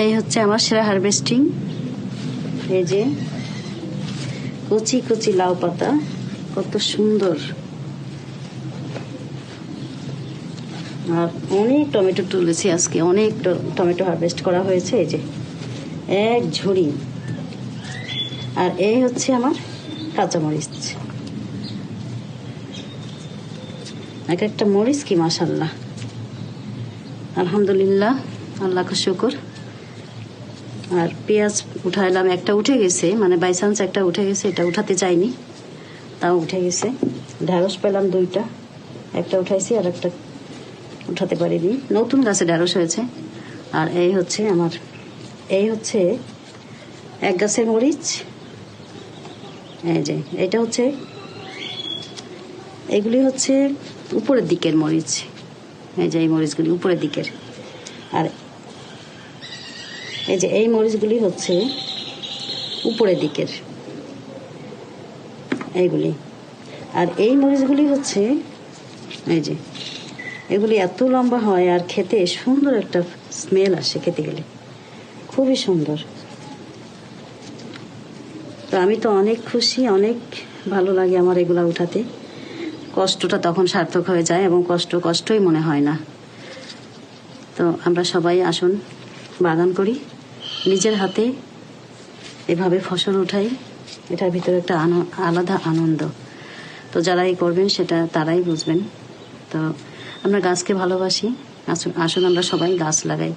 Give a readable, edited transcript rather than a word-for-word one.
এই হচ্ছে আমার সেরা হারভেস্টিং। এই যে কচি কচি লাউ পাতা, কত সুন্দর। আর অনেক টমেটো তুলেছি আজকে, অনেক টমেটো হারভেস্ট করা হয়েছে। এই যে এক ঝুড়ি। আর এই হচ্ছে আমার কাঁচামরিচ, এক একটা মরিচ কি মাশাআল্লাহ, আলহামদুলিল্লাহ, আল্লাহকে শুকর। আর পেঁয়াজ উঠাইলাম, একটা উঠে গেছে, মানে বাই চান্স একটা উঠে গেছে, এটা উঠাতে চাইনি, তাও উঠে গেছে। ঢ্যাঁড়স পেলাম দুইটা, একটা উঠাইছি আর একটা উঠাতে পারিনি, নতুন গাছে ঢ্যাঁড়স হয়েছে। আর এই হচ্ছে আমার, এই হচ্ছে এক গাছের মরিচ। এই যে এটা হচ্ছে, এগুলি হচ্ছে উপরের দিকের মরিচ। এই যে এই মরিচগুলি উপরের দিকের। আর এই যে এই মরিচগুলি হচ্ছে উপরের দিকের এইগুলি। আর এই মরিচগুলি হচ্ছে, এই যে এগুলি এত লম্বা হয় আর খেতে সুন্দর একটা স্মেল আসে, খেতে গেলে খুবই সুন্দর। তো আমি তো অনেক খুশি, অনেক ভালো লাগে আমার এগুলা উঠাতে। কষ্টটা তখন সার্থক হয়ে যায় এবং কষ্টই মনে হয় না। তো আমরা সবাই আসুন বাগান করি, নিজের হাতে এভাবে ফসল উঠাই, এটার ভিতরে একটা আলাদা আনন্দ। তো যারাই করবেন সেটা তারাই বুঝবেন। তো আমরা গাছকে ভালোবাসি, আসুন আমরা সবাই গাছ লাগাই।